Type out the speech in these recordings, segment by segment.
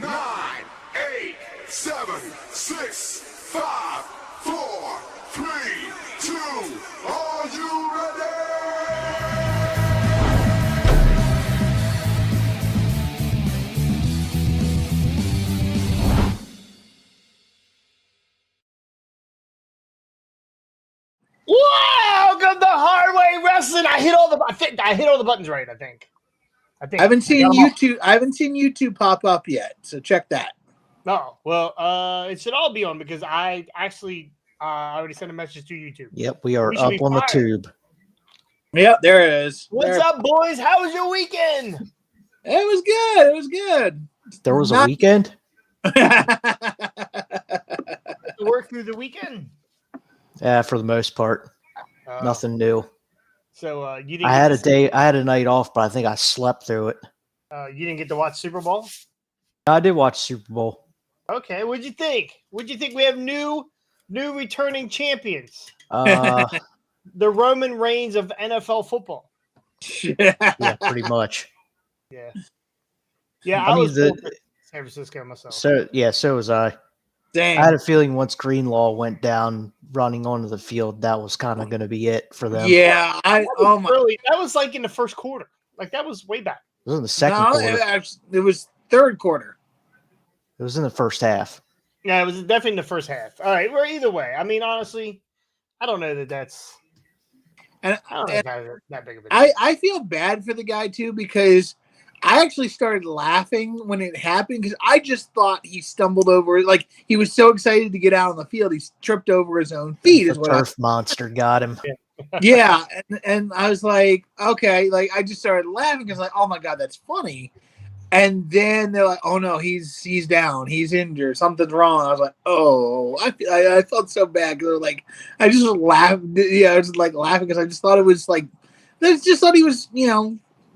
nine, eight, seven, six, five, four, three, two. Are you ready? Welcome to Hard Way Wrestling. I hit all the buttons right. I think. I haven't seen YouTube. I haven't seen YouTube pop up yet, so check that. No, well, it should all be on because I actually already sent a message to YouTube. Yep, we are up on the tube. Yep, there it is. What's up, boys? How was your weekend? It was good. It was good. There was a weekend. Work through the weekend. Yeah, for the most part, nothing new. So you didn't. I had a night off, but I think I slept through it. You didn't get to watch Super Bowl? I did watch Super Bowl. Okay, what'd you think? What'd you think? We have new returning champions. The Roman Reigns of NFL football. Yeah, pretty much. Yeah. Yeah, I was San Francisco myself. So was I. Dang. I had a feeling once Greenlaw went down running onto the field, that was kind of going to be it for them. Yeah, that was like in the first quarter. Like that was way back. It was in the second quarter. It was third quarter. It was in the first half. Yeah, it was definitely in the first half. All right, well, either way. I mean, honestly, I don't know that that's that big of a deal. I feel bad for the guy too because I actually started laughing when it happened because I just thought he stumbled over, like he was so excited to get out on the field, he tripped over his own feet. The turf monster got him. Yeah, and I was like, okay, like I just started laughing because like, oh my god, that's funny. And then they're like, oh no, he's down, he's injured, something's wrong. I was like, oh, I felt so bad because like I just laughed. Yeah, I was just like laughing because I just thought it was like, I just thought he was,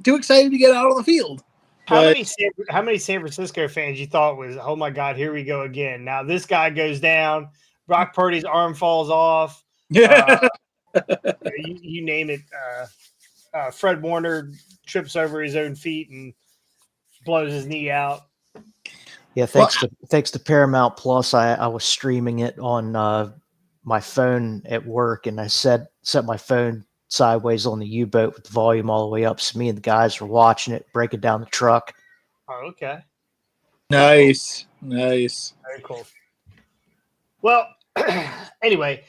too excited to get out on the field. How many San Francisco fans you thought was, oh my God, here we go again? Now this guy goes down, Brock Purdy's arm falls off. Yeah, you name it. Fred Warner trips over his own feet and blows his knee out. Yeah, thanks to Paramount Plus, I was streaming it on my phone at work, and I set my phone sideways on the U-boat with the volume all the way up. So me and the guys were watching it, breaking down the truck. Oh, okay. Nice. Very cool. Well, anyway,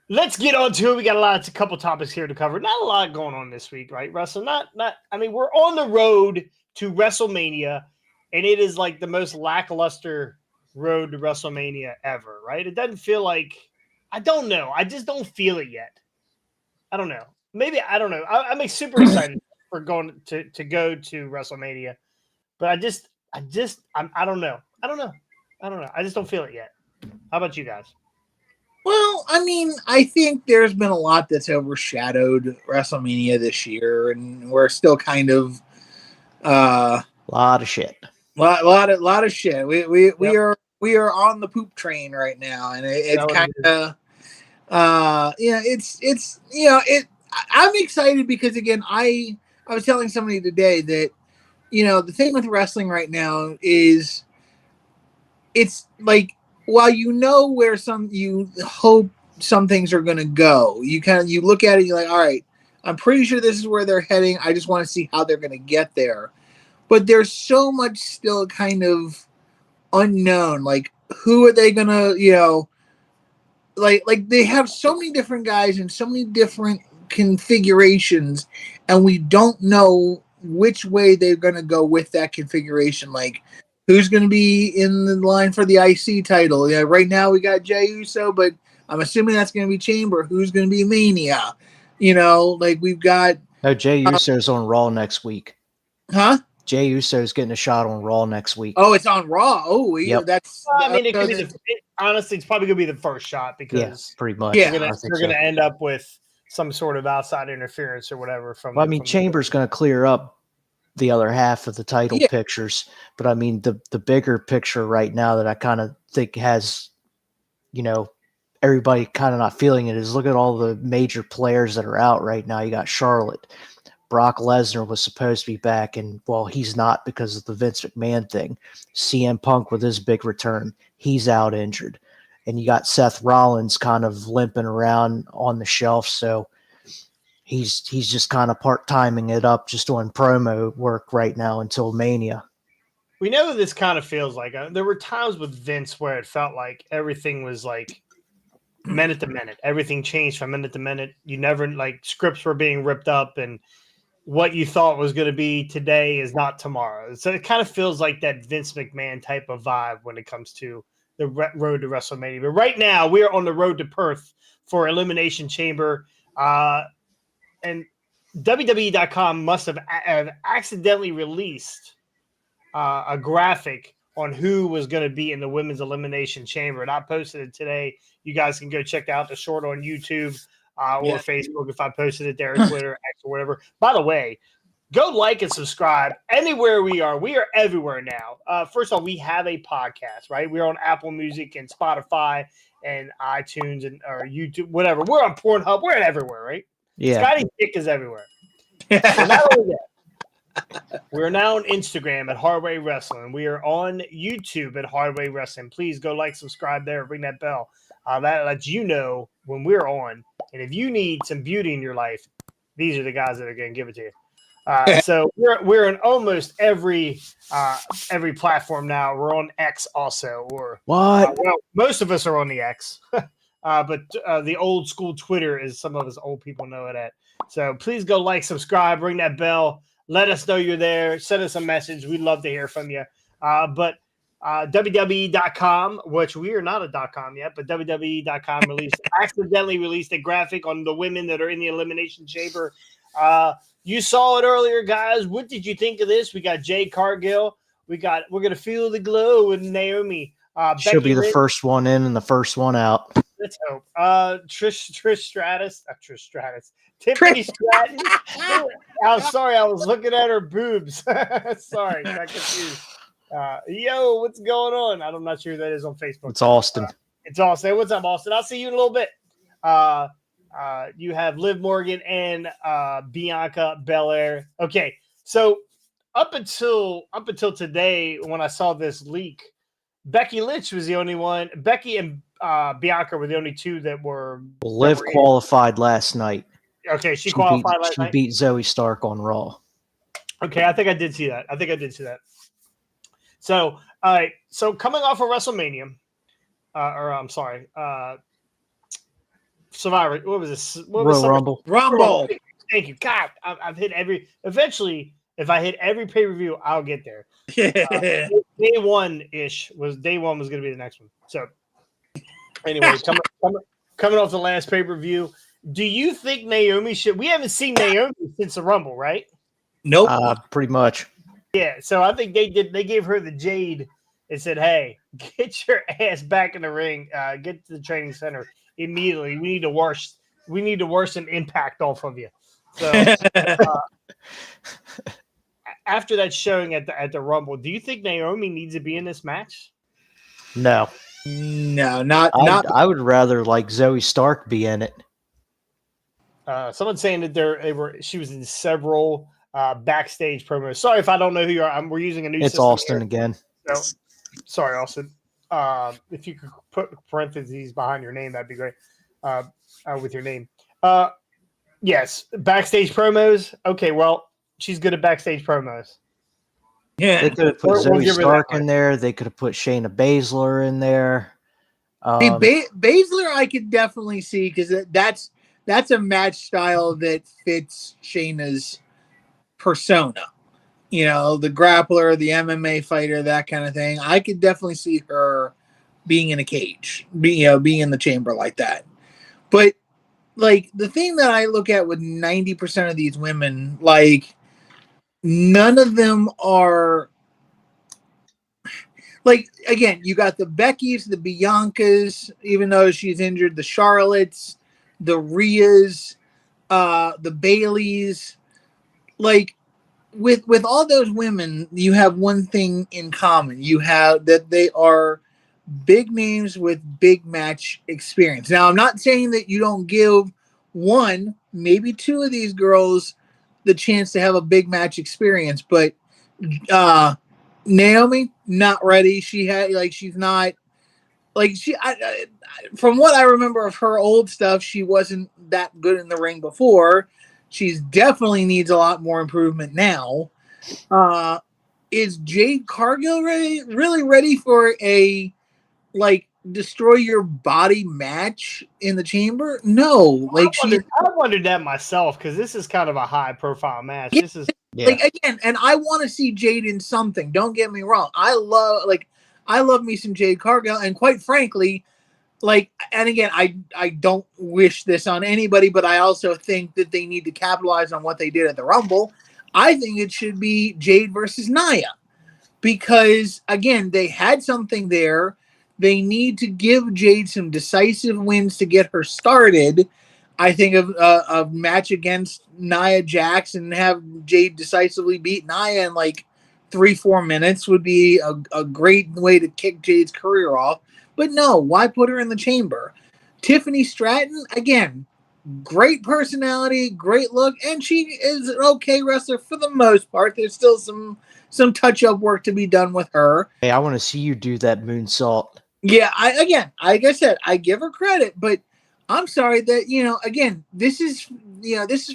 let's get on to it. We got a couple topics here to cover. Not a lot going on this week, right, Russell? I mean, we're on the road to WrestleMania, and it is like the most lackluster road to WrestleMania ever, right? It doesn't feel like, I don't know. I just don't feel it yet. I don't know. Maybe, I don't know. I'm super excited for going to go to WrestleMania, but I don't know. I don't know. I just don't feel it yet. How about you guys? Well, I mean, I think there's been a lot that's overshadowed WrestleMania this year, and we're still kind of lot of shit. Lot of shit. We are on the poop train right now, and it's kind of I'm excited because again, I was telling somebody today that the thing with wrestling right now is it's like, while where you hope some things are going to go, you look at it, you're like, all right, I'm pretty sure this is where they're heading. I just want to see how they're going to get there. But there's so much still kind of unknown. Like, who are they going to, like they have so many different guys and so many different configurations, and we don't know which way they're going to go with that configuration. Like, who's going to be in the line for the IC title? Yeah, right now we got Jey Uso, but I'm assuming that's going to be Chamber. Who's going to be Mania? Like we've got. No, Jey Uso's on Raw next week. Huh? Jey Uso's getting a shot on Raw next week. Oh, it's on Raw. Oh, yep. That's. Well, I mean, it could be honestly, it's probably going to be the first shot because pretty much. Yeah, we're going to end up with some sort of outside interference or whatever. Chambers going to clear up the other half of the title pictures, but I mean the bigger picture right now that I kind of think has, everybody kind of not feeling it is, look at all the major players that are out right now. You got Charlotte, Brock Lesnar was supposed to be back, and well, he's not because of the Vince McMahon thing. CM Punk with his big return, he's out injured. And you got Seth Rollins kind of limping around on the shelf, so he's just kind of part-timing it up, just doing promo work right now until Mania. We know what this kind of feels like. There were times with Vince where it felt like everything was like minute to minute. Everything changed from minute to minute. You never, like, scripts were being ripped up, and what you thought was going to be today is not tomorrow. So it kind of feels like that Vince McMahon type of vibe when it comes to the road to WrestleMania. But right now, we are on the road to Perth for Elimination Chamber. And WWE.com must have accidentally released a graphic on who was going to be in the Women's Elimination Chamber. And I posted it today. You guys can go check out the short on YouTube or Facebook if I posted it there, Twitter, X, or whatever. By the way, go like and subscribe anywhere we are. We are everywhere now. First of all, we have a podcast, right? We're on Apple Music and Spotify and iTunes and or YouTube, whatever. We're on Pornhub. We're everywhere, right? Yeah. Scotty's dick is everywhere. So not only that, we're now on Instagram at Hardway Wrestling. We are on YouTube at Hardway Wrestling. Please go like, subscribe there, ring that bell. That lets you know when we're on. And if you need some beauty in your life, these are the guys that are going to give it to you. So we're on almost every platform now. We're on X also, or What? well, most of us are on the X, but the old school Twitter is some of us old people know it at. So please go like, subscribe, ring that bell. Let us know you're there. Send us a message. We'd love to hear from you. But WWE.com, which we are not a .com yet, but WWE.com accidentally released a graphic on the women that are in the Elimination Chamber. You saw it earlier, guys. What did you think of this? We got Jade Cargill. We're gonna feel the glow with Naomi. She'll be the first one in and the first one out. Let's hope. Trish Stratus. Tiffany Stratton. I'm sorry, I was looking at her boobs. Sorry, got confused. Yo, what's going on? I'm not sure who that is on Facebook. It's Austin. It's Austin. What's up, Austin? I'll see you in a little bit. You have Liv Morgan and Bianca Belair. Okay, so up until today, when I saw this leak, Becky Lynch was the only one. Becky and Bianca were the only two that were. Liv qualified last night. Okay, she qualified last night. She beat Zoe Stark on Raw. Okay, I think I did see that. So, all right. So coming off of WrestleMania, Survivor. What was this? Royal Rumble. Rumble. Thank you. God, I've hit every. Eventually, if I hit every pay-per-view, I'll get there. Day one was going to be the next one. So, anyway, coming off the last pay-per-view, do you think Naomi should? We haven't seen Naomi since the Rumble, right? Nope. Pretty much. Yeah. So I think they did. They gave her the Jade and said, "Hey, get your ass back in the ring. Get to the training center immediately. We need to wash some impact off of you." So after that showing at the Rumble, do you think Naomi needs to be in this match? No, not. I would rather like Zoe Stark be in it. Someone's saying that she was in several backstage promos. Sorry if I don't know who you are. We're using a new. It's Austin here. Again. So, sorry, Austin. If you could put parentheses behind your name, that'd be great. With your name. Yes, backstage promos. Okay, well, she's good at backstage promos. Yeah, they could have put Zoe Stark in there. They could have put Shayna Baszler in there. Baszler, I could definitely see because that's a match style that fits Shayna's persona. You know, the grappler, the MMA fighter, that kind of thing. I could definitely see her being in a cage, being in the chamber like that. But like the thing that I look at with 90% of these women, like none of them are like, again, you got the Beckys, the Biancas, even though she's injured, the Charlottes, the Rheas, the Baileys. Like with all those women, you have one thing in common. You have that they are big names with big match experience. Now, I'm not saying that you don't give one, maybe two of these girls the chance to have a big match experience. But Naomi, not ready. She's not like from what I remember of her old stuff, she wasn't that good in the ring before. She's definitely needs a lot more improvement now. Is Jade Cargill really ready for a destroy your body match in the chamber? No, I wondered that myself because this is kind of a high profile match. Yeah, this is again, and I want to see Jade in something. Don't get me wrong. I love me some Jade Cargill, and quite frankly, and again, I don't wish this on anybody, but I also think that they need to capitalize on what they did at the Rumble. I think it should be Jade versus Nia because again, they had something there. They need to give Jade some decisive wins to get her started. I think of a match against Nia Jax and have Jade decisively beat Nia in 3-4 minutes would be a great way to kick Jade's career off. But no, why put her in the chamber? Tiffany Stratton, again, great personality, great look, and she is an okay wrestler for the most part. There's still some touch-up work to be done with her. Hey, I want to see you do that moonsault. Yeah, like I said, I give her credit, but I'm sorry that again, this is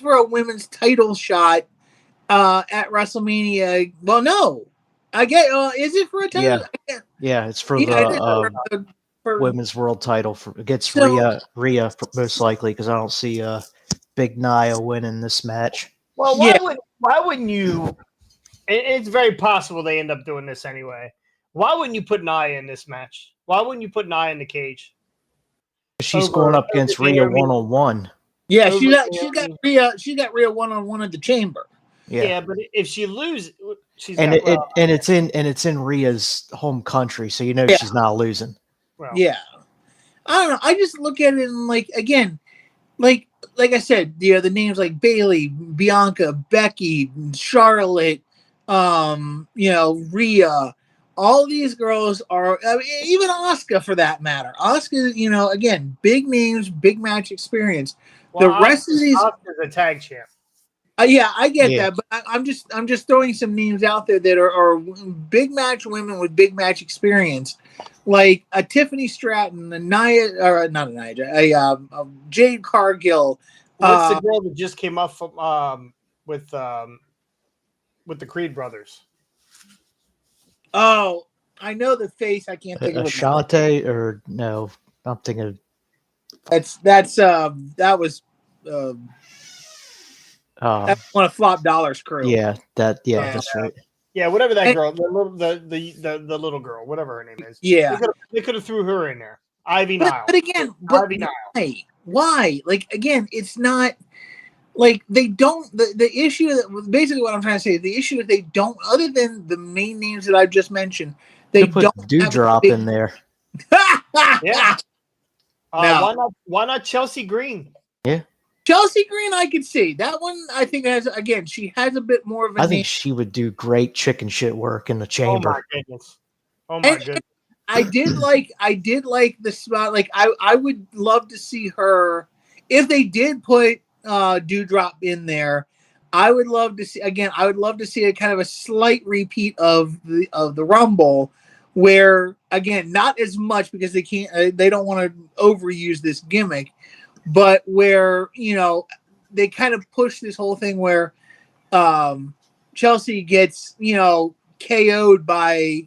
for a women's title shot at WrestleMania. Well, no, I get. Is it for a title? Yeah, it's for the women's world title against Rhea most likely because I don't see Big Nia winning this match. Well, why wouldn't you? It's very possible they end up doing this anyway. Why wouldn't you put Nia in this match? Why wouldn't you put Nia in the cage? She's going up against Rhea 1-on-1. Yeah, she got Rhea 1-on-1 at the chamber. Yeah, but if she loses, it's in Rhea's home country, so she's not losing. Well, yeah, I don't know. I just look at it and again, like I said, the names like Bayley, Bianca, Becky, Charlotte, Rhea. All these girls are, even Asuka for that matter. Asuka, again, big names, big match experience. Well, the rest of these, Asuka's a tag champ. Yeah, I get that, but I'm just throwing some names out there that are big match women with big match experience, like a Tiffany Stratton, a Jade Cargill. What's the girl that just came up from with the Creed brothers? Oh, I know the face. I can't think of it. Ashante or no? I'm thinking. That was. That's one of Flop Dollar's crew. Yeah, that's right. Yeah, whatever that girl, the little girl, whatever her name is. Yeah, they could have threw her in there. Ivy Nile. But again, why? Again, it's not. They don't. The issue that basically what I'm trying to say is the issue is they don't. Other than the main names that I've just mentioned, they don't Dewdrop in there. Yeah. Why not Chelsea Green? Yeah. Chelsea Green, I could see that one. I think she has a bit more of a. I think she would do great chicken shit work in the chamber. Oh my goodness! I did like the spot. I would love to see her if they did put Dewdrop in there. I would love to see a kind of a slight repeat of the Rumble, where again not as much because they don't want to overuse this gimmick. But where, they kind of push this whole thing where Chelsea gets, KO'd by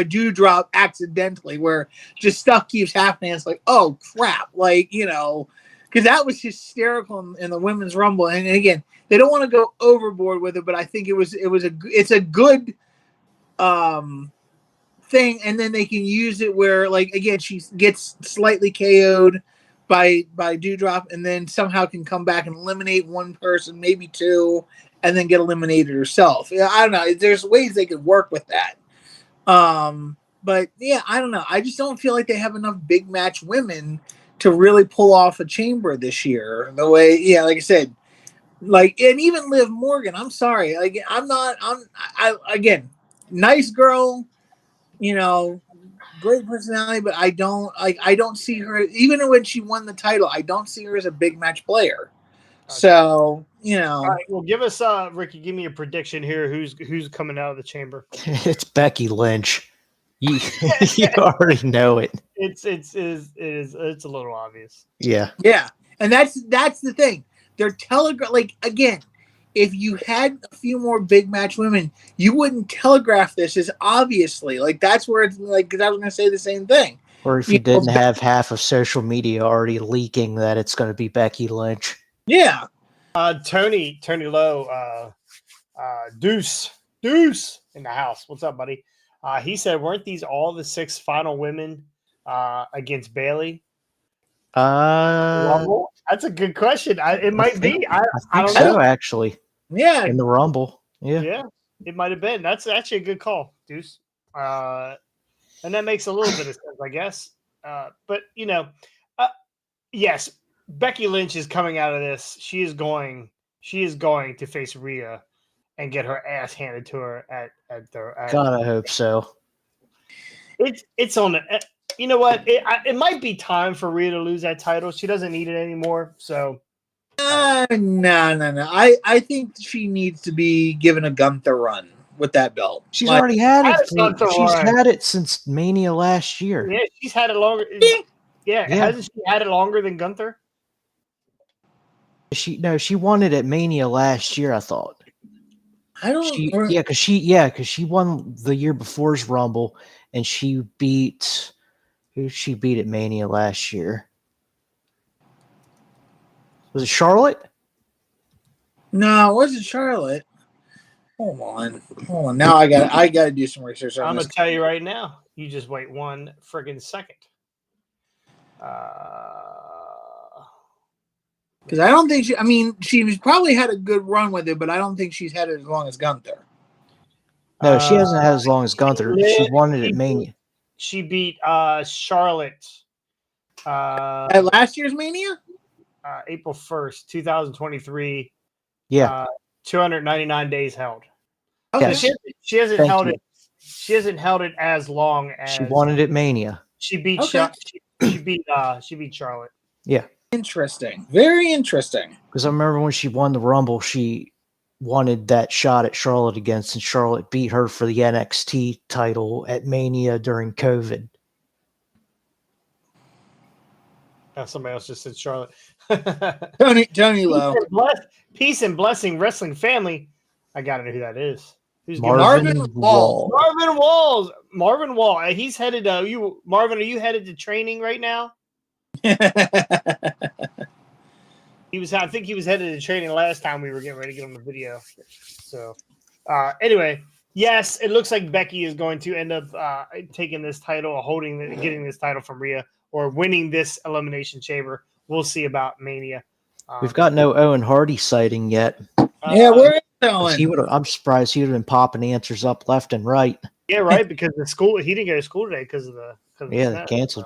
Dewdrop accidentally, where just stuff keeps happening. It's like, oh, crap. Because that was hysterical in the Women's Rumble. And again, they don't want to go overboard with it, but I think it's a good thing. And then they can use it where, again, she gets slightly KO'd by Dewdrop and then somehow can come back and eliminate one person, maybe two, and then get eliminated herself. Yeah, I don't know. There's ways they could work with that. But yeah, I don't know. I just don't feel like they have enough big match women to really pull off a chamber this year. The way, like I said, and even Liv Morgan, I'm sorry. Again, nice girl, great personality, but I don't see her. Even when she won the title, I don't see her as a big match player. So, All right, well, give us Ricky. Give me a prediction here. Who's coming out of the chamber? It's Becky Lynch. You you already know it. It's a little obvious. Yeah. yeah, and that's the thing. They're like again. If you had a few more big match women, you wouldn't telegraph this as obviously. Like that's where it's like, because I was going to say the same thing. Or if you didn't have half of social media already leaking that it's going to be Becky Lynch. Yeah. Tony Lowe, Deuce in the house. What's up, buddy? He said, weren't these all the 6 final women against Bailey? Rumble? That's a good question. It might be. I don't know. Actually. Yeah. In the Rumble. Yeah. Yeah, it might have been. That's actually a good call, Deuce. And that makes a little bit of sense, I guess. But, yes, Becky Lynch is coming out of this. She is going to face Rhea and get her ass handed to her at God, I hope so. It's on the. You know what? It might be time for Rhea to lose that title. She doesn't need it anymore. So, no. I think she needs to be given a Gunther run with that belt. She's already had it. She's had it since Mania last year. Yeah, she's had it longer. Yeah. Hasn't she had it longer than Gunther? She won it at Mania last year, I thought. I don't. Because she won the year before's Rumble, and she beat. Who did she beat at Mania last year? Was it Charlotte? No, it wasn't Charlotte. Hold on. Now I got to do some research on I'm this. gonna tell you right now. You just wait 1 friggin' second. Because I don't think she. I mean, she's probably had a good run with it, but I don't think she's had it as long as Gunther. No, she hasn't had as long as Gunther. She won it at Mania. She beat Charlotte at last year's Mania, April 1st, 2023. Yeah, 299 days held. Okay. So she hasn't held it. She hasn't held it as long as she won it at Mania. She beat she beat Charlotte. Yeah. Interesting. Very interesting. Because I remember when she won the Rumble, she wanted that shot at Charlotte against, and Charlotte beat her for the NXT title at Mania during COVID. Somebody else just said Charlotte. Tony Lowe. Peace and blessing wrestling family. I gotta know who that is. Who's Marvin Wall. Marvin Wall. He's headed. Marvin, are you headed to training right now? I think he was headed to training last time we were getting ready to get on the video. So, anyway, yes, it looks like Becky is going to end up taking this title, or getting this title from Rhea, or winning this Elimination Chamber. We'll see about Mania. We've got no Owen Hardy sighting yet. Yeah, where is Owen? I'm surprised he would have been popping answers up left and right. Yeah, right. Because he didn't go to school today because of they canceled.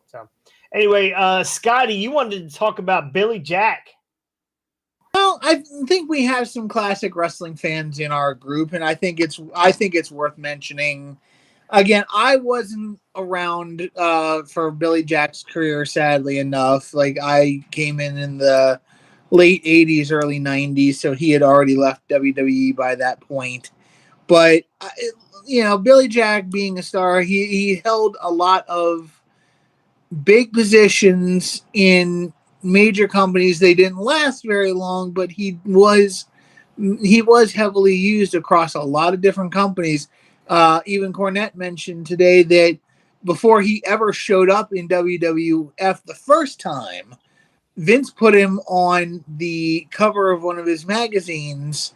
So, anyway, Scotty, you wanted to talk about Billy Jack. Well, I think we have some classic wrestling fans in our group, and I think it's worth mentioning. Again, I wasn't around for Billy Jack's career, sadly enough. Like, I came in the late 80s, early 90s, so he had already left WWE by that point. But, Billy Jack being a star, he held a lot of big positions in major companies. They didn't last very long, but he was heavily used across a lot of different companies. Even Cornette mentioned today that before he ever showed up in WWF the first time, Vince put him on the cover of one of his magazines,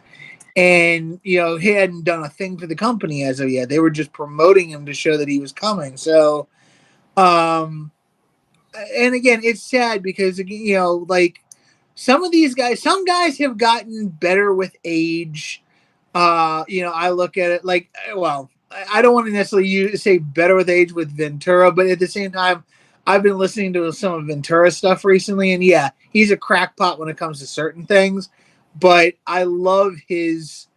and he hadn't done a thing for the company as of yet. They were just promoting him to show that he was coming. So, and again, it's sad because like some guys have gotten better with age. I look at it like, well, I don't want to necessarily say better with age with Ventura, but at the same time, I've been listening to some of Ventura's stuff recently, and yeah, he's a crackpot when it comes to certain things, but I love his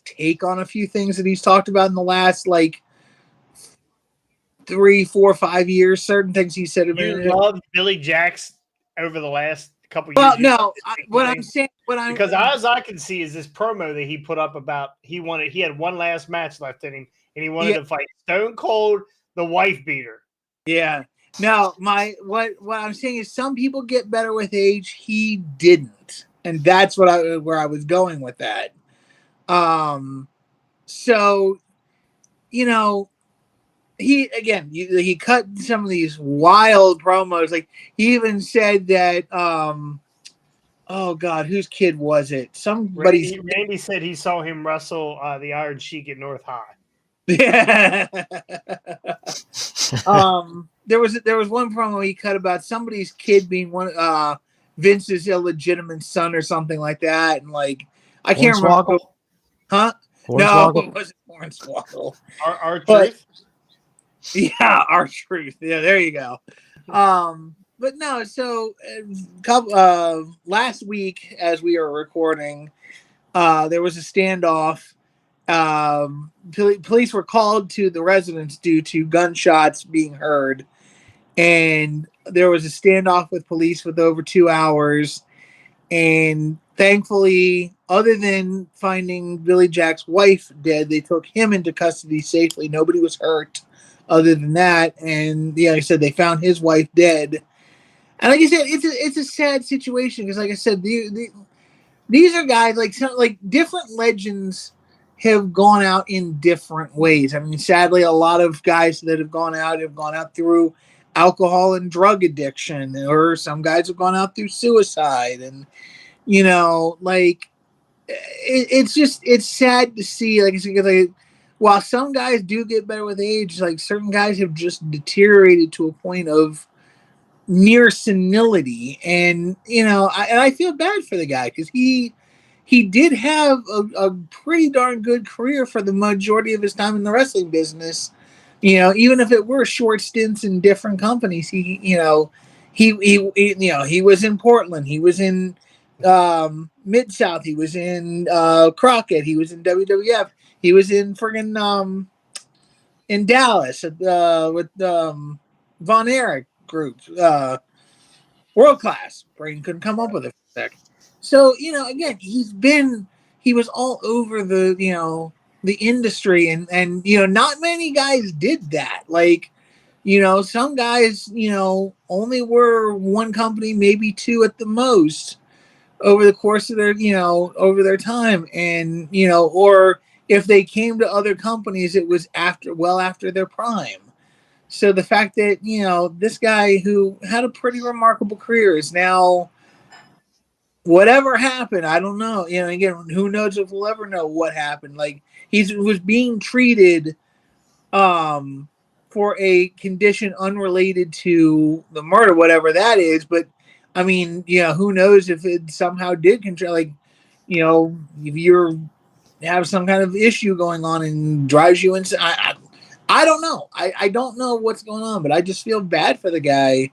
take on a few things that he's talked about in the last 3, 4, 5 years. Certain things he said. You love Billy Jack's over the last couple Well, years. no, Because as I can see is this promo that he put up about he had one last match left in him, and he wanted to fight Stone Cold, the wife beater. Yeah. No, what I'm saying is some people get better with age. He didn't, and that's where I was going with that. So he cut some of these wild promos. Like he even said that oh God, whose kid was it? Somebody's. Randy said he saw him wrestle the Iron Sheik at North High. Yeah. There was one promo he cut about somebody's kid being one Vince's illegitimate son or something like that, and like I can't remember. Huh? No, it wasn't Hornswoggle. Our truth. Yeah, our truth. Yeah, there you go. But no, so last week as we were recording, there was a standoff. Police were called to the residence due to gunshots being heard, and there was a standoff with police for over 2 hours. And thankfully, other than finding Billy Jack's wife dead, they took him into custody safely. Nobody was hurt other than that. And like I said, they found his wife dead. And like I said, it's a sad situation because, like I said, these are guys like different legends have gone out in different ways. I mean, sadly, a lot of guys that have gone out through alcohol and drug addiction, or some guys have gone out through suicide. And it's sad to see. Like I said, while some guys do get better with age, like certain guys have just deteriorated to a point of near senility. And I feel bad for the guy because he did have a pretty darn good career for the majority of his time in the wrestling business. Even if it were short stints in different companies, he was in Portland, he was in Mid-South, he was in Crockett, he was in WWF, he was in friggin' in Dallas with Von Erich group, world class. Brain couldn't come up with it for a sec. So again, he was all over the industry, and not many guys did that. Like some guys only were one company, maybe two at the most, over the course of their time. And or if they came to other companies, it was after their prime. So the fact that this guy who had a pretty remarkable career is now, whatever happened, I don't know. Again, who knows if we'll ever know what happened. Like he was being treated for a condition unrelated to the murder, whatever that is. But I mean, who knows if it somehow did control, like, if you have some kind of issue going on and drives you insane. I don't know. I don't know what's going on, but I just feel bad for the guy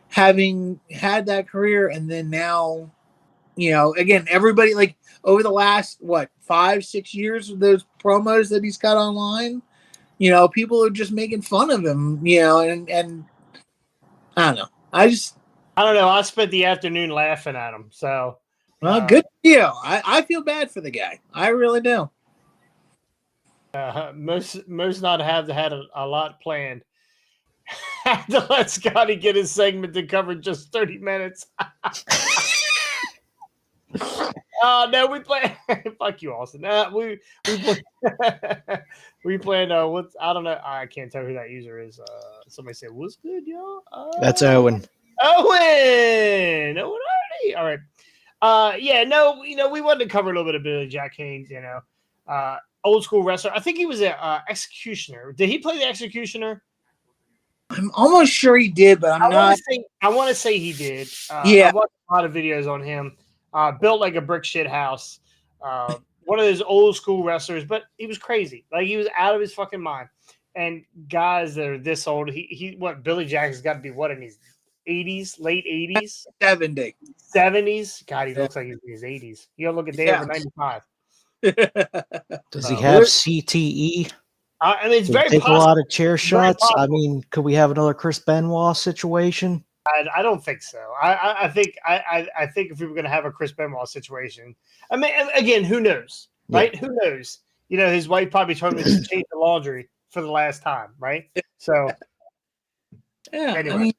having had that career. And then now, again, everybody, like over the last, 5-6 years of those promos that he's got online, people are just making fun of him, and I don't know. I don't know. I spent the afternoon laughing at him. So, good deal. I feel bad for the guy. I really do. Most not have had a lot planned. Had to let Scotty get his segment to cover just 30 minutes. No, we play. Fuck you, Austin. We planned. I don't know. I can't tell who that user is. Somebody said, "What's good, y'all?" That's Owen. Owen already. All right. Yeah. No. We wanted to cover a little bit of Billy Jack Haynes. Old school wrestler. I think he was an executioner. Did he play the executioner? I'm almost sure he did, but I'm not. I want to say he did. Yeah. I watched a lot of videos on him. Built like a brick shit house. One of those old school wrestlers, but he was crazy. Like he was out of his fucking mind. And guys that are this old, Billy Jack has got to be in his 80s, late 80s? 70s? God, he looks like he's in his 80s. You gotta look at Day over 95. Does he have CTE? I mean, it's very take possible. A lot of chair shots. I mean, could we have another Chris Benoit situation? I don't think so. I think if we were going to have a Chris Benoit situation, I mean, again, who knows, right? Who knows? You know, his wife probably told him to change the laundry for the last time, right? So, Yeah, anyway, I mean,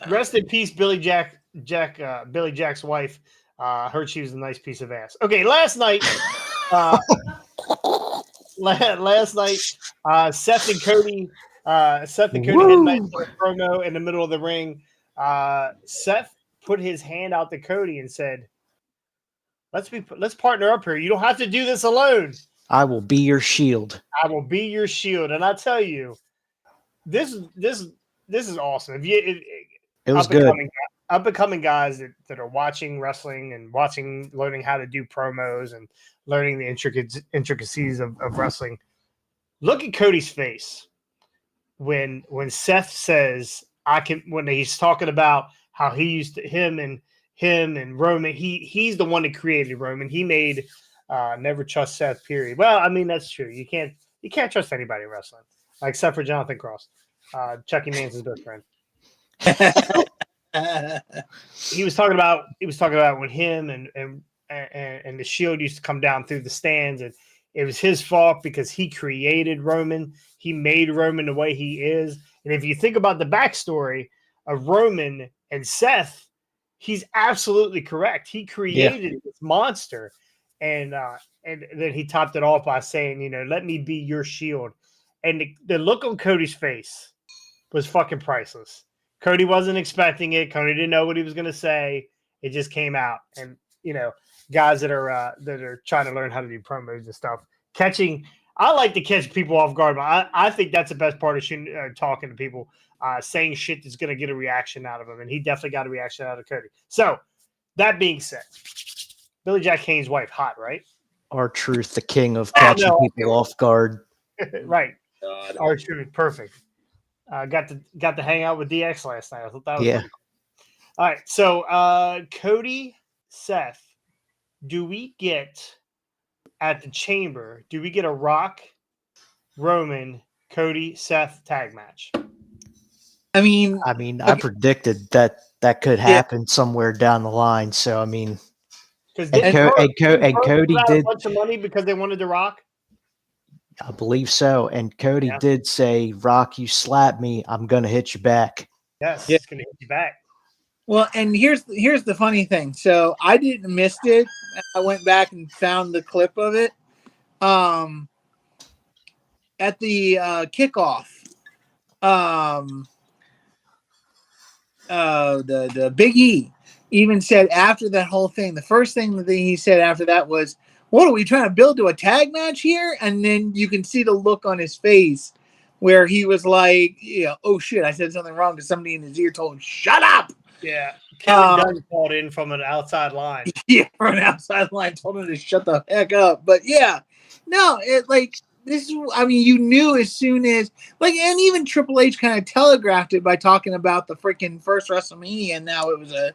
rest in peace, Billy Jack's wife. Heard she was a nice piece of ass. Okay, last night, Seth and Cody had a nice little promo in the middle of the ring. Seth put his hand out to Cody and said, "Let's partner up here. You don't have to do this alone. I will be your shield. I will be your shield." And I tell you, this is awesome. It was good. Up and coming guys that are watching wrestling and learning how to do promos and learning the intricacies of wrestling. Look at Cody's face when Seth says when he's talking about how he used to him and Roman, he's the one that created Roman. He made never trust Seth, period. Well, I mean, that's true. You can't trust anybody in wrestling, except for Jonathan Cross, Chucky Manson's best friend. He was talking about when him and the Shield used to come down through the stands, and it was his fault because he created Roman. He made Roman the way he is. And if you think about the backstory of Roman and Seth, he's absolutely correct. He created this monster, and then he topped it off by saying, "Let me be your shield." And the look on Cody's face was fucking priceless. Cody wasn't expecting it. Cody didn't know what he was going to say. It just came out. And, guys that are trying to learn how to do promos and stuff, I like to catch people off guard, but I think that's the best part of talking to people, saying shit that's going to get a reaction out of them. And he definitely got a reaction out of Cody. So that being said, Billy Jack Haynes' wife, hot, right? R-Truth, the king of catching people off guard. Right. R-Truth, perfect. Got to hang out with DX last night. I thought that was pretty cool. All right, so Cody, Seth, do we get at the Chamber? Do we get a Rock, Roman, Cody, Seth tag match? I mean, I predicted that could happen somewhere down the line. So I mean, because Cody did a bunch of money because they wanted to Rock. I believe so. And Cody did say, "Rock, you slapped me. I'm going to hit you back." Yes, it's going to hit you back. Well, and here's the funny thing. So I didn't miss it. I went back and found the clip of it. At the kickoff, the Big E even said after that whole thing, the first thing that he said after that was, "What are we trying to build to a tag match here?" And then you can see the look on his face where he was like, "Oh shit, I said something wrong," because somebody in his ear told him, "Shut up." Yeah, Kevin Dunn called in from an outside line. Yeah, from an outside line told him to shut the heck up. But this is, you knew as soon as, and even Triple H kind of telegraphed it by talking about the freaking first WrestleMania, and now it was a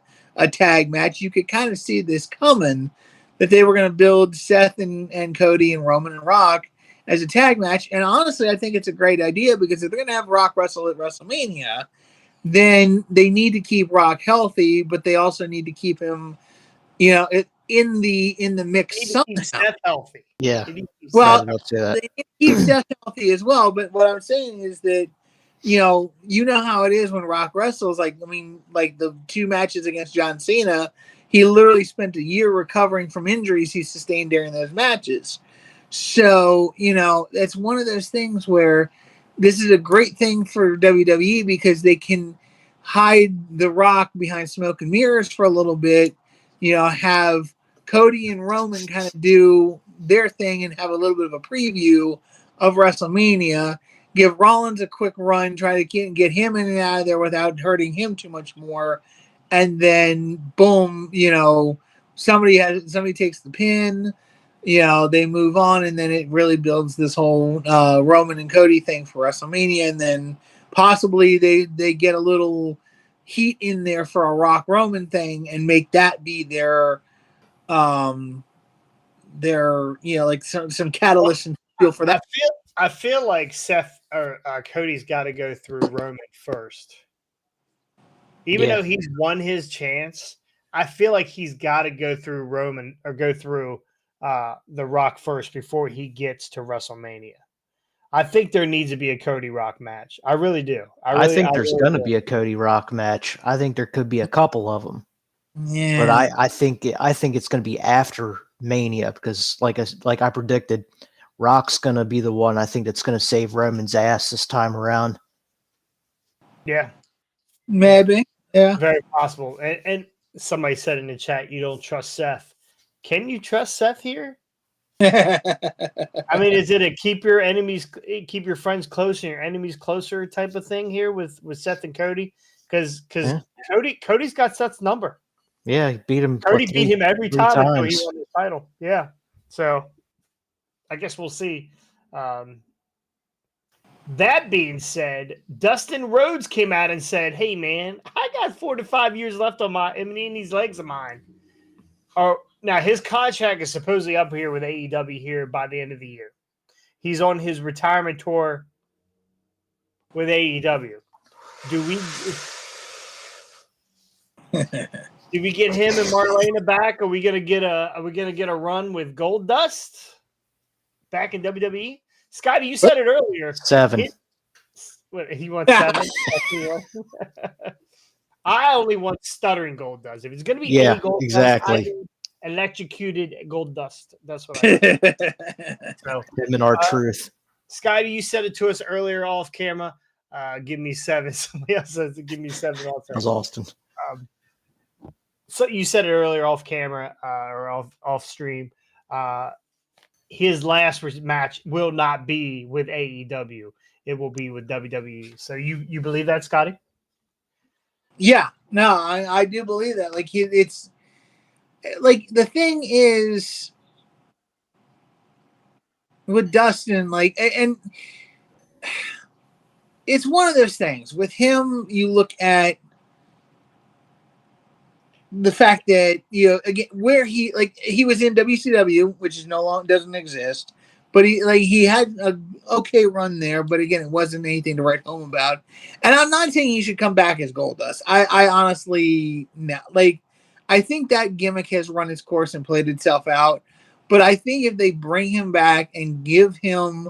tag match. You could kind of see this coming, that they were going to build Seth and Cody and Roman and Rock as a tag match. And honestly, I think it's a great idea, because if they're going to have Rock wrestle at WrestleMania, then they need to keep Rock healthy, but they also need to keep him, in the mix somehow. Keep Seth healthy. Yeah. Well, they keep Seth healthy as well. But what I'm saying is that, you know how it is when Rock wrestles. Like the 2 matches against John Cena, he literally spent a year recovering from injuries he sustained during those matches. So, it's one of those things where this is a great thing for WWE, because they can hide the Rock behind smoke and mirrors for a little bit, have Cody and Roman kind of do their thing and have a little bit of a preview of WrestleMania, give Rollins a quick run, try to get him in and out of there without hurting him too much more. And then boom, somebody takes the pin, they move on, and then it really builds this whole Roman and Cody thing for WrestleMania. And then possibly they get a little heat in there for a Rock Roman thing and make that be their some catalyst and feel for that. I feel like Seth or Cody's got to go through Roman first. Even Yeah. though he's won his chance, I feel like he's got to go through Roman or go through The Rock first before he gets to WrestleMania. I think there needs to be a Cody Rock match. I really do. I think there's really going to do. be a Cody Rock match. I think there could be a couple of them. Yeah. But I think it's going to be after Mania because, like I predicted, Rock's going to be the one I think that's going to save Roman's ass this time around. Yeah, Maybe. Yeah. very possible. And somebody said in the chat, you don't trust Seth. Can you trust Seth here? I mean, is it a keep your friends close and your enemies closer type of thing here with Seth and Cody? Because Yeah. Cody's got Seth's number. Yeah, he beat him. Cody beat him every three time until he times. won the title. Yeah. So I guess we'll see. That being said, Dustin Rhodes came out and said, "Hey man, I got 4 to 5 years left on in these legs of mine." Now his contract is supposedly up here with AEW here by the end of the year. He's on his retirement tour with AEW. Do we get him and Marlena back? Are we gonna get a run with Gold Dust back in WWE? Scotty, you said it earlier. 7. He wants 7. I only want stuttering Gold Dust. If it's gonna be any Gold exactly. Dust, I need electrocuted Gold Dust. That's what I want. So, Him and our truth. Scotty, you said it to us earlier off camera. Give me 7. Somebody else says give me 7 also. That was Austin. So you said it earlier off camera or off stream. His last match will not be with AEW. It will be with WWE. So you believe that, Scotty? Yeah, no, I do believe that. Like it's like the thing is with Dustin, like, and it's one of those things with him. You look at the fact that, you know, again, where he was in WCW, which is no longer doesn't exist, but he had a okay run there, but again, it wasn't anything to write home about. And I'm not saying he should come back as Goldust. I honestly, no, like, I think that gimmick has run its course and played itself out. But I think if they bring him back and give him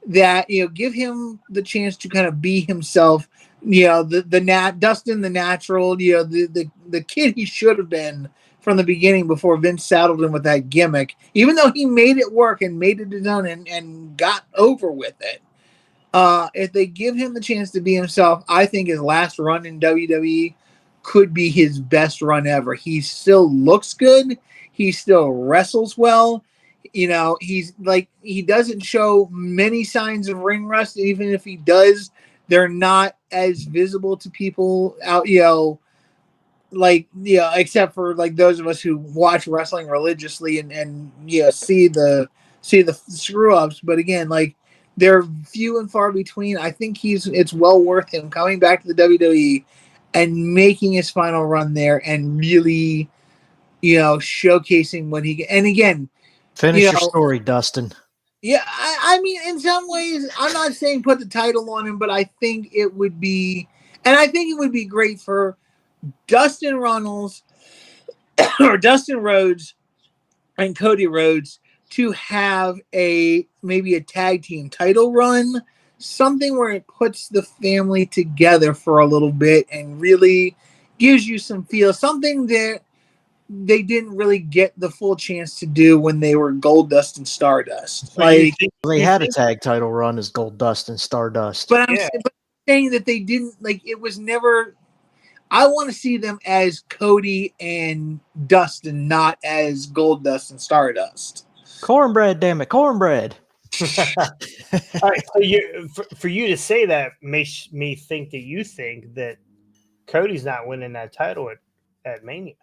that, you know, give him the chance to kind of be himself, you know, Dustin the natural, you know, the kid he should have been from the beginning before Vince saddled him with that gimmick, even though he made it work and made it his own and got over with it. If they give him the chance to be himself, I think his last run in WWE could be his best run ever. He still looks good. He still wrestles well. You know, he's like, he doesn't show many signs of ring rust. Even if he does, they're not as visible to people out, you know, like, you know, except for like those of us who watch wrestling religiously and you know, see the screw ups. But again, like, they're few and far between. I think it's well worth him coming back to the WWE and making his final run there and really, you know, showcasing what he and again, Finish you your know, story, Dustin. yeah, I mean, in some ways, I'm not saying put the title on him, but I think it would be, and I think it would be great for Dustin Runnels or Dustin Rhodes and Cody Rhodes to have maybe a tag team title run, something where it puts the family together for a little bit and really gives you some feel, something that they didn't really get the full chance to do when they were Goldust and Stardust. So like, They had a tag title run as Goldust and Stardust. but I'm saying that they didn't, like, it was never. I want to see them as Cody and Dustin, not as Goldust and Stardust. Cornbread, damn it, cornbread. All right, so for you to say that makes me think that you think that Cody's not winning that title at Mania.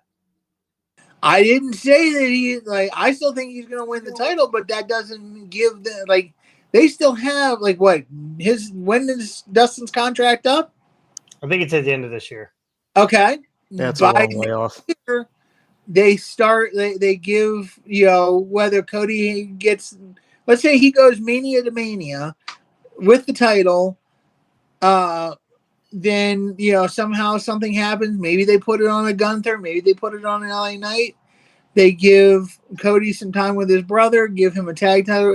I didn't say that he, like, I still think he's going to win the title, but that doesn't give them, like, they still have, like, when is Dustin's contract up? I think it's at the end of this year. Okay. That's a long way off. They give, you know, whether Cody gets, let's say he goes Mania to Mania with the title, then somehow something happens. Maybe they put it on a Gunther. Maybe they put it on an LA Knight. They give Cody some time with his brother, give him a tag title.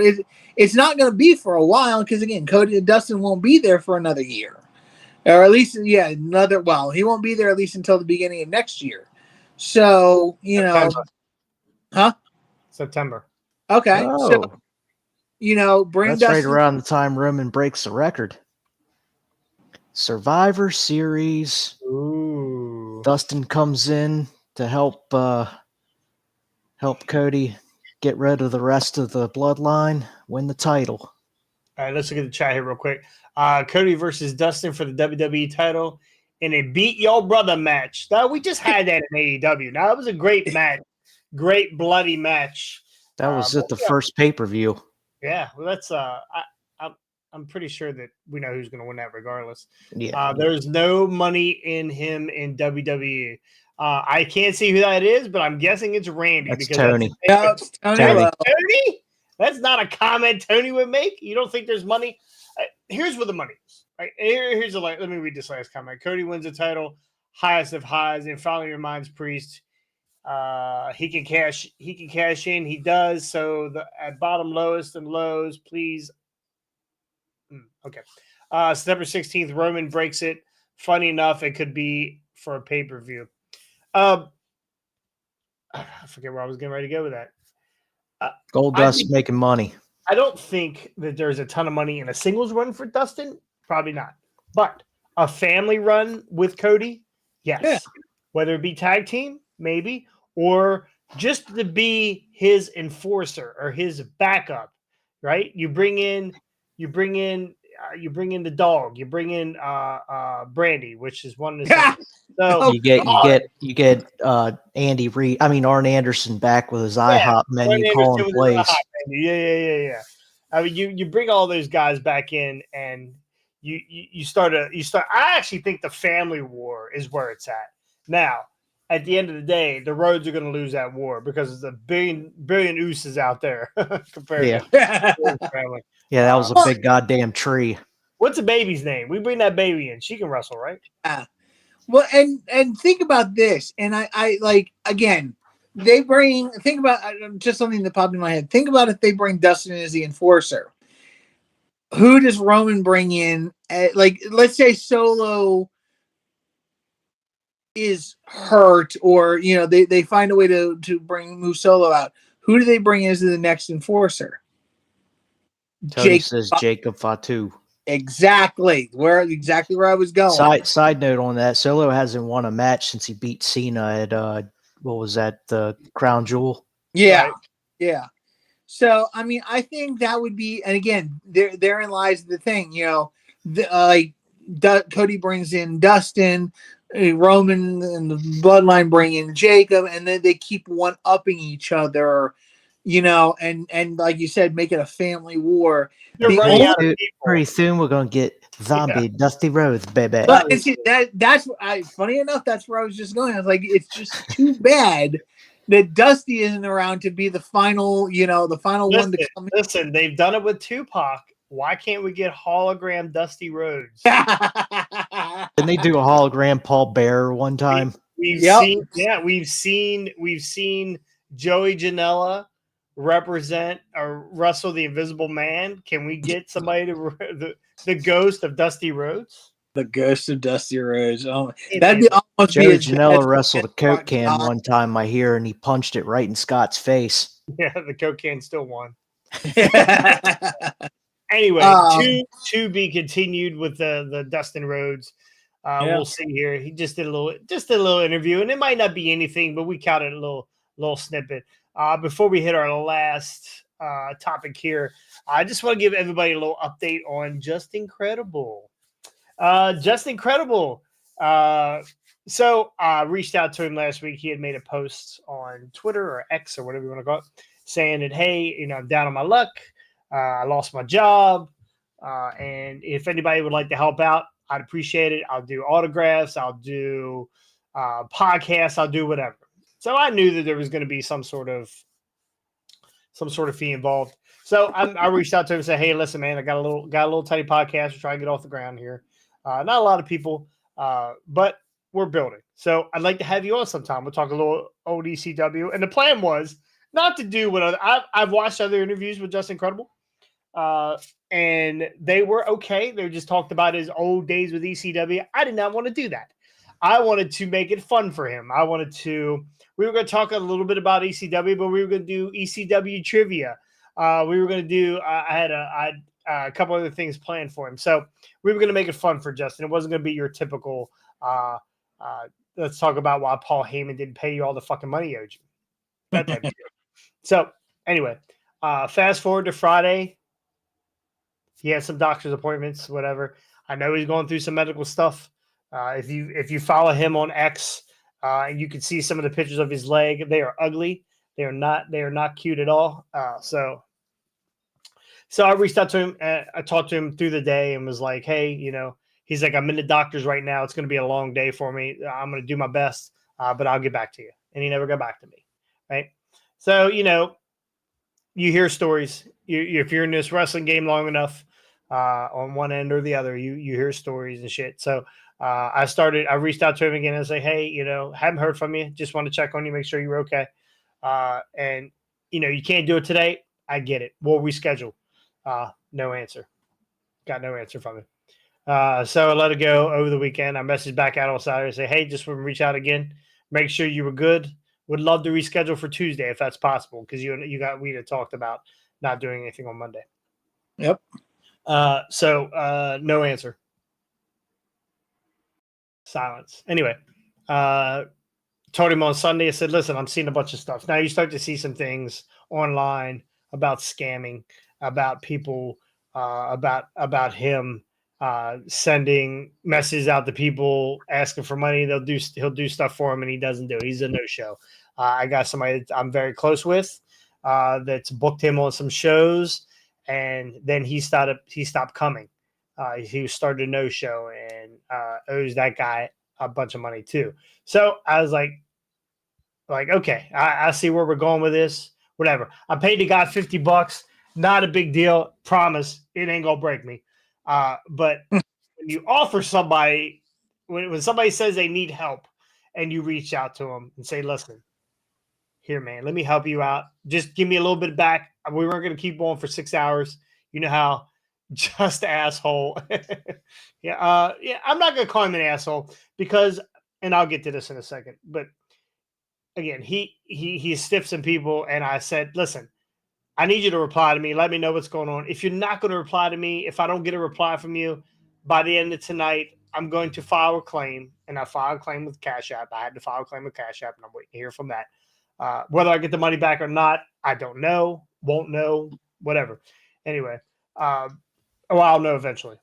It's not going to be for a while because, again, Cody and Dustin won't be there for another year. Or at least, he won't be there at least until the beginning of next year. So, September. Okay. Oh, So, bring that's Dustin. right around the time Roman breaks the record. Survivor Series. Ooh. Dustin comes in to help Cody get rid of the rest of the bloodline, win the title. All right, let's look at the chat here real quick. Cody versus Dustin for the WWE title in a beat your brother match. Now, we just had that in AEW. Now, it was a great match, great bloody match. That was at the first pay-per-view. Yeah, well, that's I'm pretty sure that we know who's going to win that regardless. Yeah. There's no money in him in WWE. I can't see who that is, but I'm guessing it's Randy. That's because Tony. It's Tony. Tony? That's not a comment Tony would make. You don't think there's money? Here's where the money is. Right? Here's let me read this last comment. Cody wins the title, highest of highs, and finally reminds Priest he can cash in. He does. So at bottom lowest and lows, please. Okay. September 16th, Roman breaks it. Funny enough, it could be for a pay-per-view. I forget where I was getting ready to go with that. Goldust making money. I don't think that there's a ton of money in a singles run for Dustin. Probably not. But a family run with Cody, yes. Yeah. Whether it be tag team, maybe, or just to be his enforcer or his backup, right? You bring in the dog. You bring in Brandy, which is one of the. So you get Andy Reid. I mean Arn Anderson back with his IHOP menu calling plays. Yeah. I mean you bring all those guys back in and you start. I actually think the family war is where it's at now. At the end of the day, the Rhodes are going to lose that war because there's a billion ooses out there compared to the family. Yeah, that was a big goddamn tree. What's the baby's name? We bring that baby in. She can wrestle, right? Well, and think about this. And I like, again, think about just something that popped in my head. Think about if they bring Dustin as the enforcer. Who does Roman bring in? Let's say Solo is hurt, or they find a way to move Solo out. Who do they bring as the next enforcer? Tony says Jacob Fatu. Exactly where I was going. Side note on that, Solo hasn't won a match since he beat Cena at what was that, the Crown Jewel? Yeah, right. Yeah. So I mean, I think that would be, and again, therein lies the thing. Cody brings in Dustin, Roman and the Bloodline bring in Jacob, and then they keep one-upping each other. And like you said, make it a family war. Pretty soon we're gonna get zombie Dusty Rhodes, baby. But that's funny enough. That's where I was just going. I was like, it's just too bad that Dusty isn't around to be the final. The final one to come. Listen, they've done it with Tupac. Why can't we get hologram Dusty Rhodes? Didn't they do a hologram Paul Bearer one time? We've seen Joey Janela represent or wrestle the Invisible Man. Can we get somebody to the ghost of Dusty Rhodes? The ghost of Dusty Rhodes. Oh, that'd be almost Joey Janela wrestled a Coke can one time, I hear, and he punched it right in Scott's face. Yeah, the Coke can still won. Anyway, to be continued with the Dustin Rhodes. We'll see here. He just did a little interview, and it might not be anything, but we counted a little snippet. Before we hit our last topic here, I just want to give everybody a little update on Just Incredible. Just Incredible. So I reached out to him last week. He had made a post on Twitter or X or whatever you want to call it, saying that, hey, I'm down on my luck. I lost my job. And if anybody would like to help out, I'd appreciate it. I'll do autographs. I'll do podcasts. I'll do whatever. So I knew that there was going to be some sort of fee involved. So I reached out to him and said, "Hey, listen, man, I got a little tiny podcast. We're trying to get off the ground here. Not a lot of people, but we're building. So I'd like to have you on sometime. We'll talk a little old ECW. And the plan was not to do what I've watched other interviews with Justin Credible, and they were okay. They just talked about his old days with ECW. I did not want to do that. I wanted to make it fun for him. We were going to talk a little bit about ECW, but we were going to do ECW trivia. We were going to do, I had a couple other things planned for him. So we were going to make it fun for Justin. It wasn't going to be your typical, let's talk about why Paul Heyman didn't pay you all the fucking money he owed you. That type of deal. So anyway, fast forward to Friday. He has some doctor's appointments, whatever. I know he's going through some medical stuff. If you follow him on X, you can see some of the pictures of his leg. They are ugly. They are not cute at all. So I reached out to him. I talked to him through the day and was like, hey, he's like, I'm in the doctor's right now. It's going to be a long day for me. I'm going to do my best, but I'll get back to you. And he never got back to me. Right. So, you hear stories. If you're in this wrestling game long enough, on one end or the other, you hear stories and shit. So I reached out to him again and say, hey, haven't heard from you. Just want to check on you, make sure you're okay. And you can't do it today. I get it. We'll reschedule. No answer. Got no answer from him. So I let it go over the weekend. I messaged back out on Saturday and say, hey, just want to reach out again. Make sure you were good. Would love to reschedule for Tuesday if that's possible, because we had talked about not doing anything on Monday. Yep. So no answer. Silence. Anyway, told him on Sunday, I said, listen, I'm seeing a bunch of stuff. Now you start to see some things online about scamming, about people, about him sending messages out to people asking for money. He'll do stuff for him and he doesn't do it. He's a no-show. I got somebody that I'm very close with that's booked him on some shows, and then he stopped coming. He started a no-show and owes that guy a bunch of money too. So I was like, okay, I see where we're going with this. Whatever. I paid the guy $50. Not a big deal. Promise, it ain't gonna break me. But when you offer somebody, when somebody says they need help, and you reach out to them and say, "Listen, here, man, let me help you out. Just give me a little bit back. We weren't gonna keep going for 6 hours. You know how." Just asshole. Yeah. I'm not gonna call him an asshole because, and I'll get to this in a second, but again, he stiffs some people, and I said, listen, I need you to reply to me. Let me know what's going on. If you're not going to reply to me, if I don't get a reply from you by the end of tonight, I'm going to file a claim, and I filed a claim with Cash App. I had to file a claim with Cash App, and I'm waiting to hear from that. Whether I get the money back or not, I don't know. Won't know. Whatever. Anyway. I'll know eventually,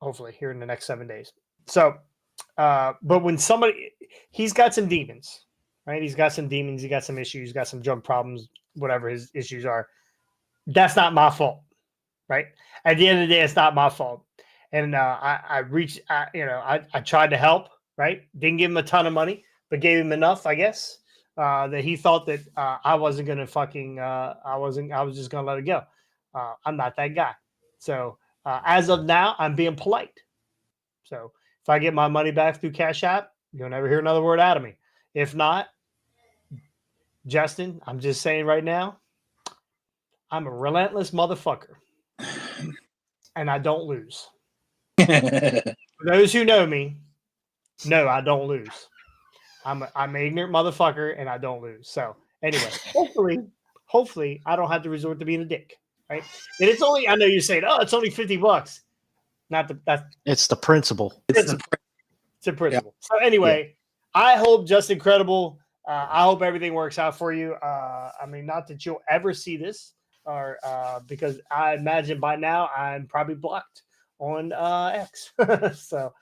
hopefully here in the next 7 days. So, but when he's got some demons, right? He's got some demons. He got some issues, got some drug problems, whatever his issues are. That's not my fault, right? At the end of the day, it's not my fault. And I tried to help, right? Didn't give him a ton of money, but gave him enough, I guess, that he thought that I wasn't going to I was just going to let it go. I'm not that guy. So, as of now, I'm being polite. So if I get my money back through Cash App, you'll never hear another word out of me. If not, Justin, I'm just saying right now, I'm a relentless motherfucker. And I don't lose. For those who know me, no, I don't lose. I'm an ignorant motherfucker, and I don't lose. So anyway, hopefully I don't have to resort to being a dick. Right, and it's only, I know you're saying, oh, it's only $50. It's the principle. It's a principle. Yeah. So anyway, yeah. I hope Justin Credible. I hope everything works out for you. I mean, not that you'll ever see this, or because I imagine by now I'm probably blocked on X. So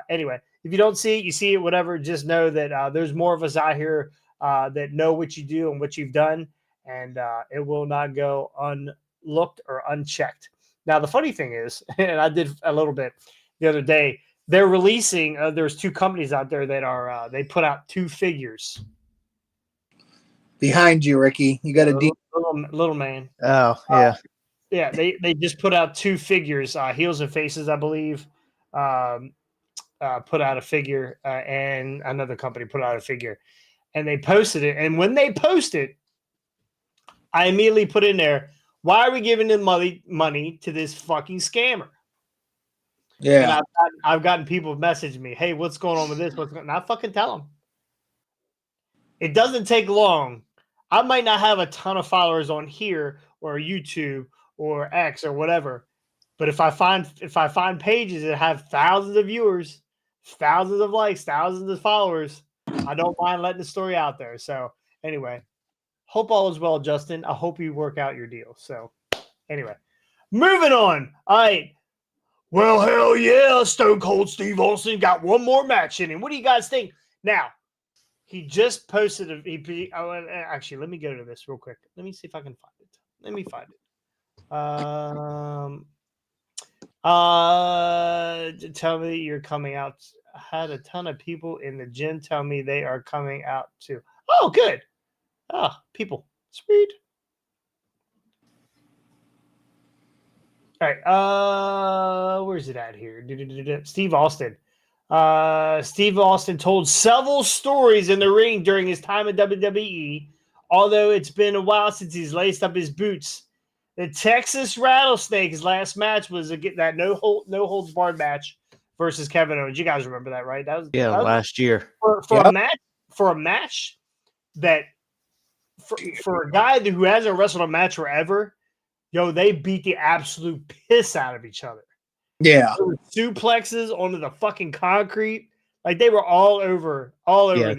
anyway, if you don't see it, you see it. Whatever. Just know that there's more of us out here that know what you do and what you've done, and it will not go unlooked or unchecked. Now, the funny thing is, and I did a little bit the other day, they're releasing, there's two companies out there that are, they put out two figures. Behind you, Ricky. You got a little man. Oh, yeah. Yeah, they just put out two figures, Heels and Faces, I believe. put out a figure, and another company put out a figure, and they posted it. And when they posted, I immediately put in there, why are we giving them money to this fucking scammer? Yeah. And I've gotten people message me, hey, what's going on with this? And I fucking tell them. It doesn't take long. I might not have a ton of followers on here or YouTube or X or whatever, but if I find pages that have thousands of viewers, thousands of likes, thousands of followers, I don't mind letting the story out there. So anyway, hope all is well, Justin. I hope you work out your deal. So anyway, moving on. All right. Well, hell yeah, Stone Cold Steve Austin got one more match in him. What do you guys think? Now, he just posted actually, let me go to this real quick. Let me see if I can find it. Let me find it. Tell me you're coming out. I had a ton of people in the gym tell me they are coming out too. Oh, good. People. Sweet. All right. Where's it at here? Steve Austin. Steve Austin told several stories in the ring during his time at WWE, although it's been a while since he's laced up his boots. The Texas Rattlesnake, his last match was that no holds barred match versus Kevin Owens. You guys remember that, right? That was last year for a match that for a guy who hasn't wrestled a match forever. Yo, they beat the absolute piss out of each other. Yeah. Suplexes onto the fucking concrete. Like they were all over. Yeah,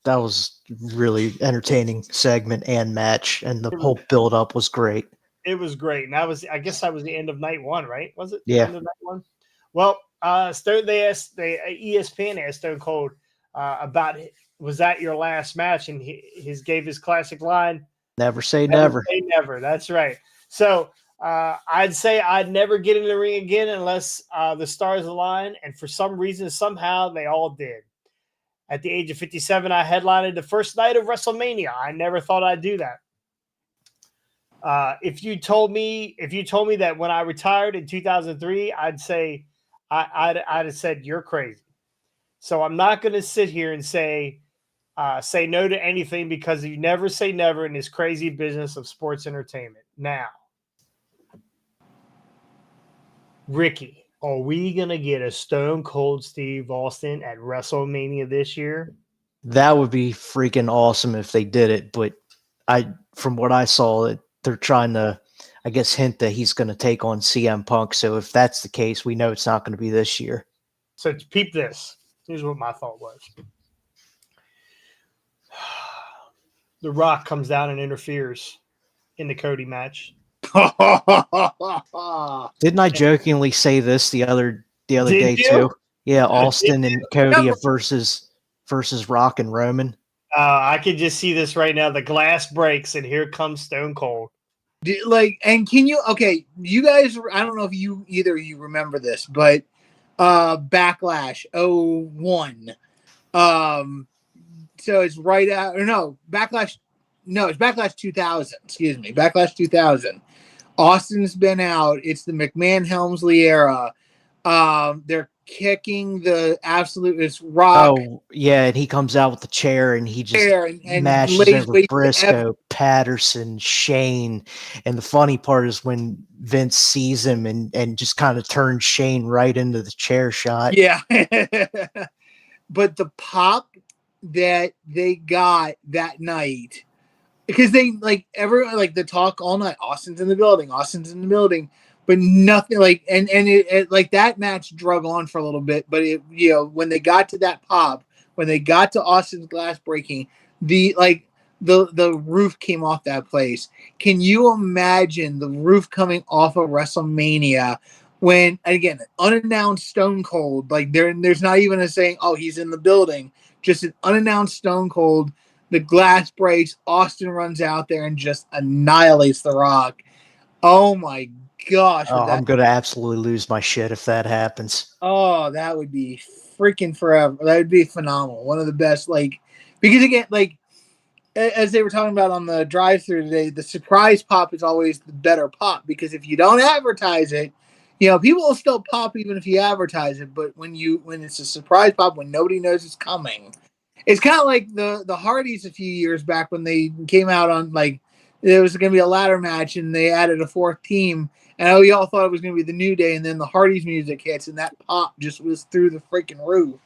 that was really entertaining segment and match, and the whole build up was great. It was great. And I guess that was the end of night one, right? Was it? Yeah. The end of night one? Well, ESPN asked Stone Cold about, was that your last match? And he gave his classic line, never say never. Say never. That's right. So I'd say I'd never get in the ring again unless the stars align. And for some reason, somehow they all did. At the age of 57, I headlined the first night of WrestleMania. I never thought I'd do that. If you told me that when I retired in 2003, I'd say I'd have said you're crazy. So I'm not going to sit here and say no to anything, because you never say never in this crazy business of sports entertainment. Now, Ricky, are we going to get a Stone Cold Steve Austin at WrestleMania this year? That would be freaking awesome if they did it. But from what I saw, they're trying to, I guess, hint that he's going to take on CM Punk. So if that's the case, we know it's not going to be this year. So peep this. Here's what my thought was. The Rock comes down and interferes in the Cody match. Didn't I jokingly say this the other day too? Yeah, Austin and Cody versus Rock and Roman. I can just see this right now. The glass breaks and here comes Stone Cold. And can you? Okay, you guys. I don't know if either of you remember this, but Backlash 01. So it's right out, or no, Backlash. No, it's Backlash 2000. Excuse me, Backlash 2000. Austin's been out. It's the McMahon-Helmsley era. They're kicking the absolute. It's Rock. Oh yeah, and he comes out with the chair and he just and mashes over Briscoe, Patterson, Shane. And the funny part is when Vince sees him and just kind of turns Shane right into the chair shot. Yeah, but the pop that they got that night, because they the talk all night. Austin's in the building, but nothing and it that match drug on for a little bit. But when they got to that pop, when they got to Austin's glass breaking, the roof came off that place. Can you imagine the roof coming off of WrestleMania when, again, unannounced Stone Cold, there's not even a saying, oh, he's in the building, just an unannounced Stone Cold. The glass breaks. Austin runs out there and just annihilates The Rock. Oh my gosh! I'm gonna absolutely lose my shit if that happens. Oh, that would be freaking forever. That would be phenomenal. One of the best. Because again, as they were talking about on the drive-thru today, the surprise pop is always the better pop, because if you don't advertise it, You know, people will still pop even if you advertise it, but when it's a surprise pop when nobody knows it's coming, it's kind of like the Hardys a few years back when they came out on like there was going to be a ladder match and they added a fourth team, and we all thought it was going to be the New Day, and then the Hardys music hits and that pop just was through the freaking roof.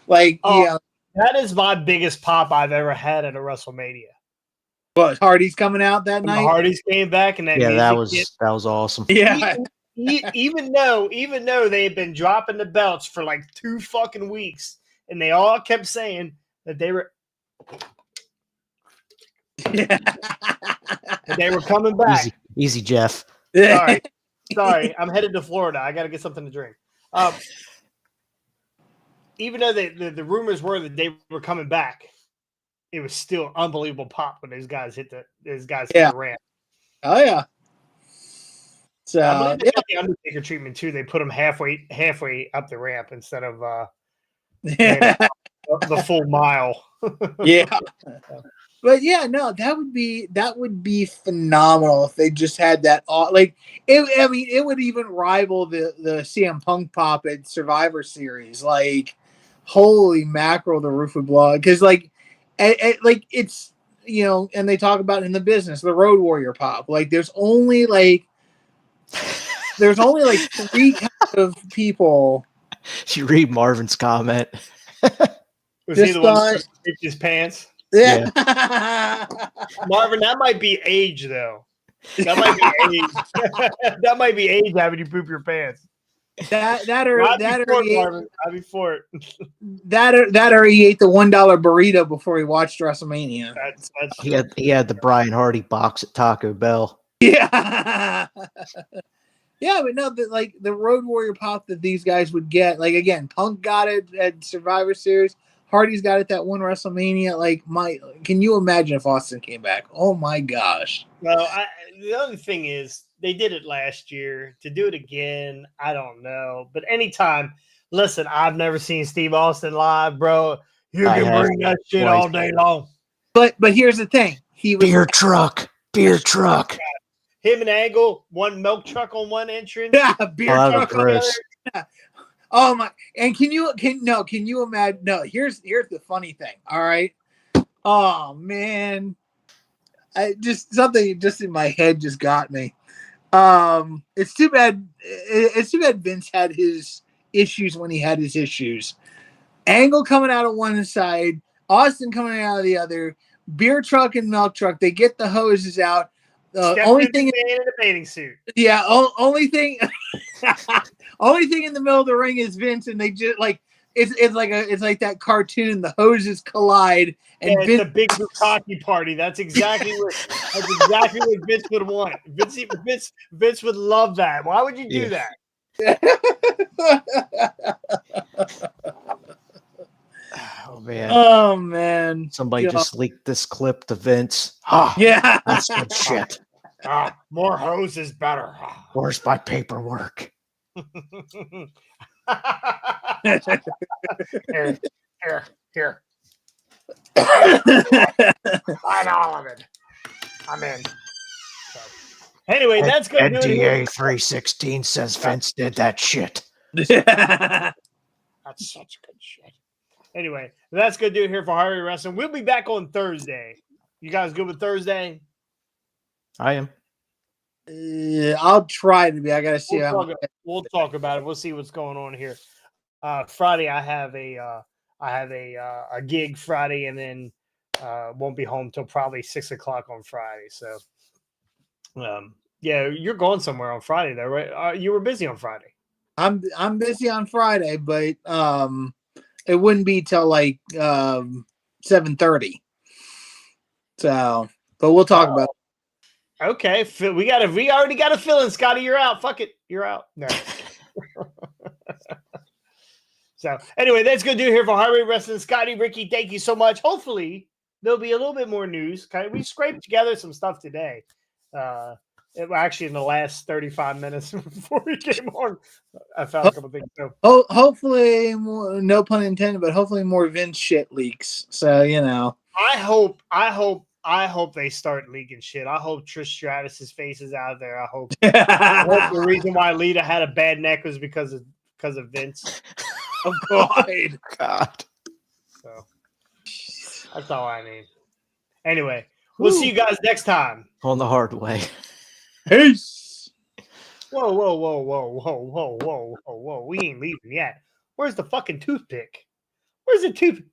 Like, yeah, that is my biggest pop I've ever had at a WrestleMania. But Hardys coming out that When night. the Hardys came back, and that that was awesome. Yeah. Even though they had been dropping the belts for like 2 fucking weeks, and they all kept saying that they were coming back. Easy, Jeff. Sorry, I'm headed to Florida. I got to get something to drink. Even though the rumors were that they were coming back, it was still unbelievable pop when those guys hit the ramp. Oh yeah. So I believe they got the Undertaker treatment too. They put him halfway up the ramp instead of the full mile. Yeah. But yeah, no, that would be phenomenal if they just had that. Like, it would even rival the CM Punk pop at Survivor Series. Like, holy mackerel, the roof would blow. Because like it's, you know, and they talk about it in the business, the Road Warrior pop. Like, there's only like 3 kinds of people. You read Marvin's comment. Was he the one who ripped his pants? Yeah. Marvin, that might be age, though. That might be age. That might be age having you poop your pants. That or I'd be for it. That or he ate the $1 burrito before he watched WrestleMania. That's he had the Brian Hardy box at Taco Bell. Yeah. Yeah, but no, the Road Warrior pop that these guys would get, like, again, Punk got it at Survivor Series. Hardy's got it that one WrestleMania. Like, can you imagine if Austin came back? Oh my gosh. Well, the other thing is they did it last year. To do it again, I don't know. But anytime, listen, I've never seen Steve Austin live, bro. You can bring that shit twice. All day long. But here's the thing. He was beer truck. Him and Angle, one milk truck on one entrance. Yeah, beer truck on the other. Yeah. Oh my! And can you imagine? No, here's the funny thing. All right. Oh man, something in my head just got me. It's too bad. It's too bad Vince had his issues when he had his issues. Angle coming out of one side, Austin coming out of the other. Beer truck and milk truck. They get the hoses out. Only thing in a bathing suit. Yeah. Only thing. Only thing in the middle of the ring is Vince, and they just like it's like that cartoon. The hoses collide, and Vince, it's a big bukkake party. That's exactly what Vince would want. Vince would love that. Why would you do that? Oh man! Somebody just leaked this clip to Vince. Yeah, that's good shit. More hose is better. Where's my paperwork? Here. Find all of it. I'm in. So, anyway, that's good. NDA 316 says Vince did that shit. That's such good shit. Anyway, that's good dude here for Harry Wrestling. We'll be back on Thursday. You guys good with Thursday? I am. I'll try to be. I gotta see. We'll talk about it. We'll see what's going on here. Friday, I have a gig Friday, and then won't be home till probably 6:00 on Friday. So, yeah, you're going somewhere on Friday, though, right? You were busy on Friday. I'm busy on Friday, but it wouldn't be till like 7:30. So, but we'll talk about it. Okay, we already got a feeling, Scotty. You're out. Fuck it, you're out. No. So anyway, that's good dude here for Harvey Wrestling. Scotty, Ricky, thank you so much. Hopefully there'll be a little bit more news. Okay, we scraped together some stuff today. Actually, in the last 35 minutes before we came on, I found a couple things. So. Hopefully, more, no pun intended, but hopefully more Vince shit leaks. So you know, I hope I hope they start leaking shit. I hope Trish Stratus's face is out there. I hope the reason why Lita had a bad neck was because of Vince. Oh God. God. So that's all I need. Anyway, we'll see you guys next time. On the hard way. Peace. Whoa. We ain't leaving yet. Where's the fucking toothpick? Where's the toothpick?